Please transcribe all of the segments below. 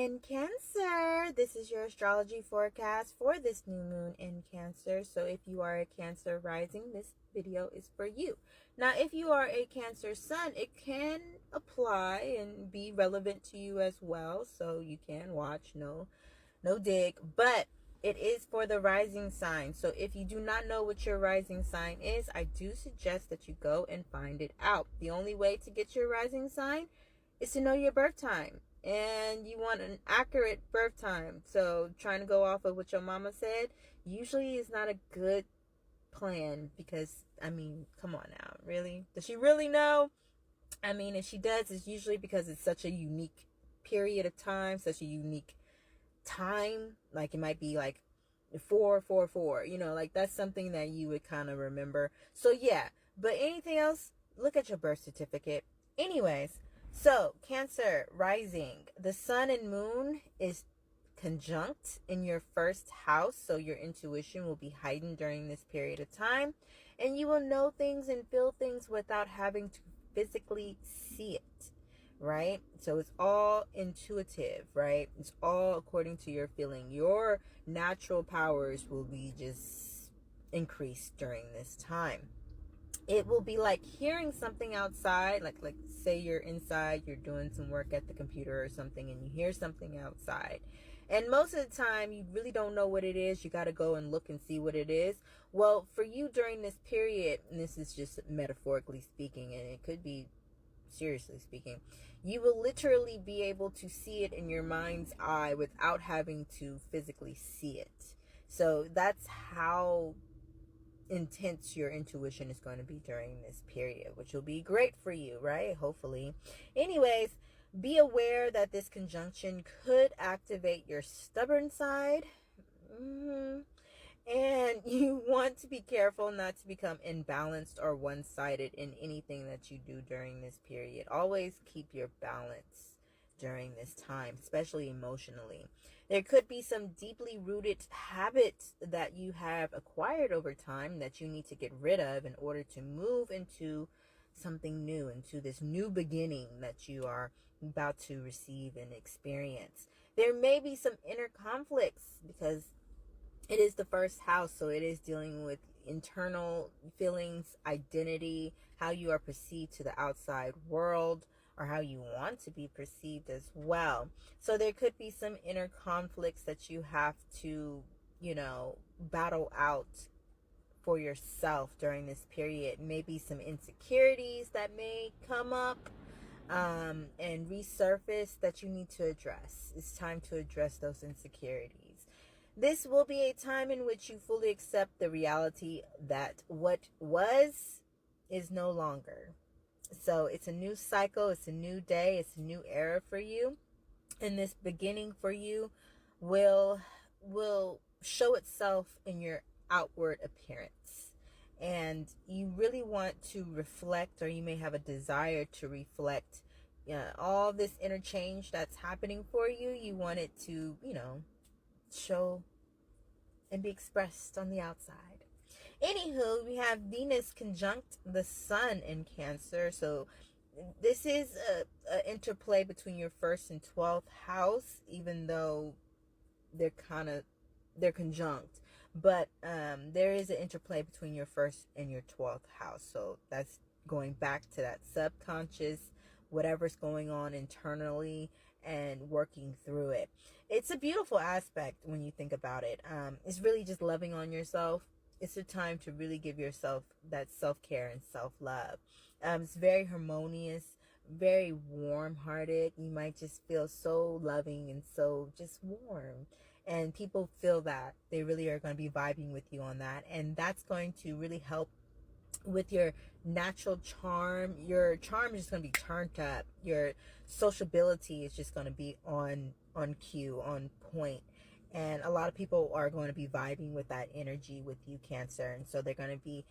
in Cancer. This is your astrology forecast for this new moon in Cancer. So if you are a Cancer rising, this video is for you. Now, if you are a Cancer sun, it can apply and be relevant to you as well. So you can watch, no dig, but it is for the rising sign. So if you do not know what your rising sign is, I do suggest that you go and find it out. The only way to get your rising sign is to know your birth time. And you want an accurate birth time. So trying to go off of what your mama said usually is not a good plan, because, I mean, come on now, really? Does she really know? I mean, if she does, it's usually because it's such a unique period of time, such a unique time. Like, it might be like 444, like that's something that you would kind of remember. So yeah, but anything else, look at your birth certificate. Anyways, so Cancer rising, the sun and moon is conjunct in your first house, so your intuition will be heightened during this period of time, and you will know things and feel things without having to physically see it, right? So it's all intuitive, right? It's all according to your feeling. Your natural powers will be just increased during this time. It will be like hearing something outside, like say you're inside, you're doing some work at the computer or something, and you hear something outside. And most of the time, you really don't know what it is. You got to go and look and see what it is. Well, for you during this period, and this is just metaphorically speaking, and it could be seriously speaking, you will literally be able to see it in your mind's eye without having to physically see it. So that's how intense your intuition is going to be during this period, which will be great for you, right? Hopefully. Anyways, be aware that this conjunction could activate your stubborn side. And you want to be careful not to become imbalanced or one-sided in anything that you do during this period. Always keep your balance during this time, especially emotionally. There could be some deeply rooted habits that you have acquired over time that you need to get rid of in order to move into something new, into this new beginning that you are about to receive and experience. There may be some inner conflicts because it is the first house, so it is dealing with internal feelings, identity, how you are perceived to the outside world, or how you want to be perceived as well. So there could be some inner conflicts that you have to, battle out for yourself during this period. Maybe some insecurities that may come up and resurface that you need to address. It's time to address those insecurities. This will be a time in which you fully accept the reality that what was is no longer. So it's a new cycle, it's a new day, it's a new era for you. And this beginning for you will show itself in your outward appearance. And you really want to reflect, or you may have a desire to reflect all this interchange that's happening for you. You want it to, show and be expressed on the outside. Anywho, we have Venus conjunct the sun in Cancer. So this is a interplay between your first and 12th house, even though they're conjunct. But there is an interplay between your first and your 12th house. So that's going back to that subconscious, whatever's going on internally, and working through it. It's a beautiful aspect when you think about it. It's really just loving on yourself. It's a time to really give yourself that self-care and self-love. It's very harmonious, very warm-hearted. You might just feel so loving and so just warm. And people feel that. They really are going to be vibing with you on that. And that's going to really help with your natural charm. Your charm is just going to be turned up. Your sociability is just going to be on cue, on point. And a lot of people are going to be vibing with that energy with you, Cancer. And so they're going to be,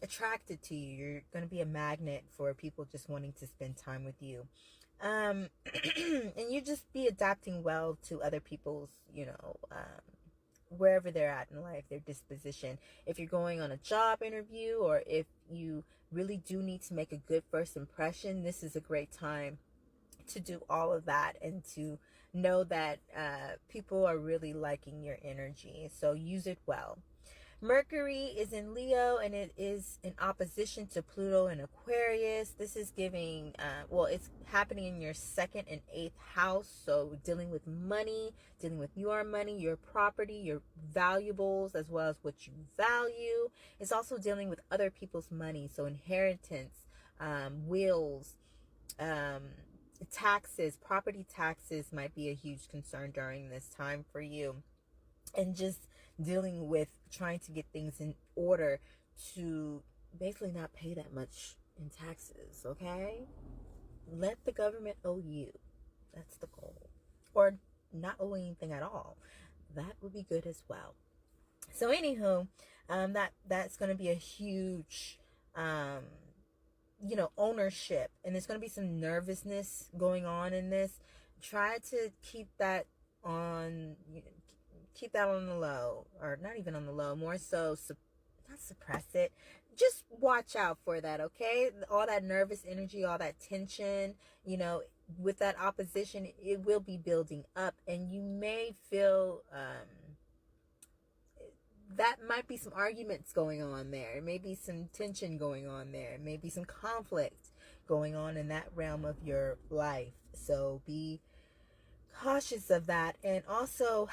attracted to you. You're going to be a magnet for people just wanting to spend time with you. And you just be adapting well to other people's, wherever they're at in life, their disposition. If you're going on a job interview, or if you really do need to make a good first impression, this is a great time to do all of that and to know that people are really liking your energy. So use it well. Mercury is in Leo and it is in opposition to Pluto in Aquarius. This is giving, it's happening in your second and eighth house. So dealing with money, dealing with your money, your property, your valuables, as well as what you value. It's also dealing with other people's money. So inheritance, wills, taxes, property taxes might be a huge concern during this time for you. And just dealing with trying to get things in order to basically not pay that much in taxes, okay? Let the government owe you. That's the goal. Or not owe anything at all. That would be good as well. So anywho, that's going to be a huge ownership, and there's going to be some nervousness going on in this. Try to keep that on the low, or not even on the low, more so not suppress it, just watch out for that, okay? All that nervous energy, all that tension, with that opposition, it will be building up, and you may feel that might be some arguments going on there. Maybe some tension going on there. Maybe some conflict going on in that realm of your life. So be cautious of that. And also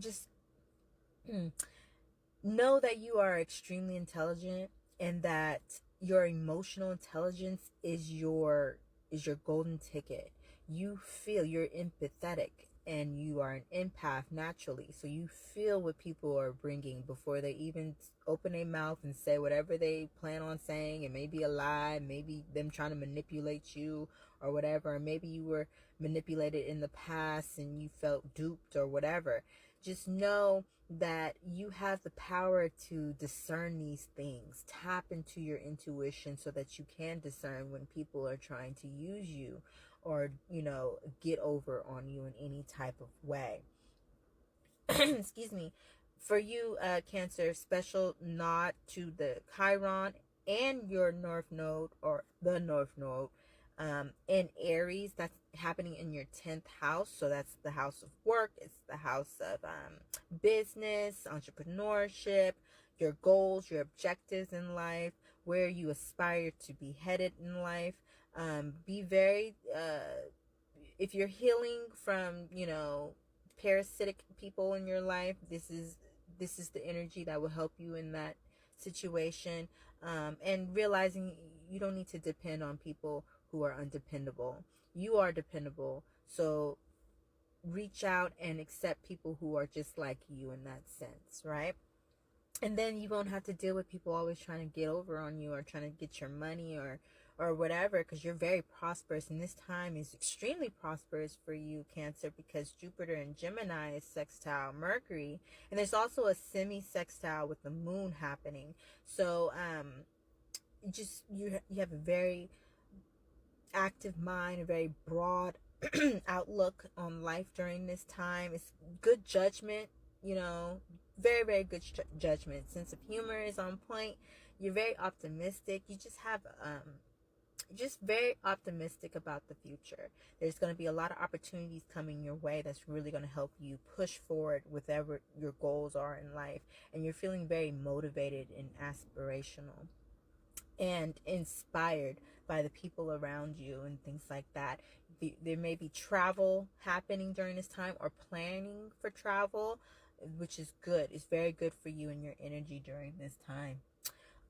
just know that you are extremely intelligent and that your emotional intelligence is your golden ticket. You feel, you're empathetic, and you are an empath naturally. So you feel what people are bringing before they even open their mouth and say whatever they plan on saying. It may be a lie, maybe them trying to manipulate you or whatever. Or maybe you were manipulated in the past and you felt duped or whatever. Just know that you have the power to discern these things. Tap into your intuition so that you can discern when people are trying to use you or, get over on you in any type of way. Excuse me. For you, Cancer, special nod to the Chiron and your North Node, or the North Node, in Aries. That's happening in your 10th house. So that's the house of work. It's the house of business, entrepreneurship, your goals, your objectives in life, where you aspire to be headed in life. Be very, if you're healing from, parasitic people in your life, this is the energy that will help you in that situation. And realizing you don't need to depend on people who are undependable. You are dependable. So reach out and accept people who are just like you in that sense, right? And then you won't have to deal with people always trying to get over on you or trying to get your money or whatever, because you're very prosperous, and this time is extremely prosperous for you, Cancer, because Jupiter and Gemini is sextile Mercury, and there's also a semi-sextile with the moon happening. So just you have a very active mind, a very broad outlook on life during this time. It's good judgment, very, very good judgment. Sense of humor is on point. You're very optimistic. You just have just very optimistic about the future. There's going to be a lot of opportunities coming your way that's really going to help you push forward whatever your goals are in life, and you're feeling very motivated and aspirational and inspired by the people around you and things like that. There may be travel happening during this time, or planning for travel, which is good. It's very good for you and your energy during this time.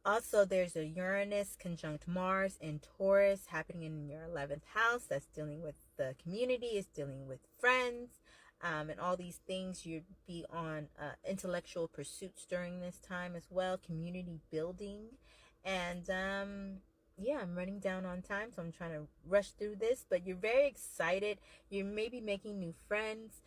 Also, there's a Uranus conjunct Mars in Taurus happening in your 11th house. That's dealing with the community. It's dealing with friends, and all these things. You'd be on intellectual pursuits during this time as well, community building. And I'm running down on time, so I'm trying to rush through this. But you're very excited. You're maybe making new friends,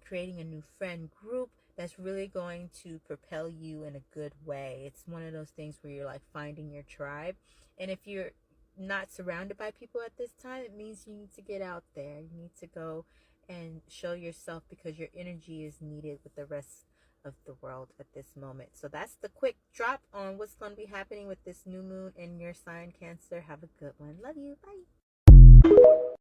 creating a new friend group that's really going to propel you in a good way. It's one of those things where you're like finding your tribe. And if you're not surrounded by people at this time, it means you need to get out there. You need to go and show yourself, because your energy is needed with the rest of the world at this moment. So that's the quick drop on what's going to be happening with this new moon in your sign, Cancer. Have a good one. Love you. Bye.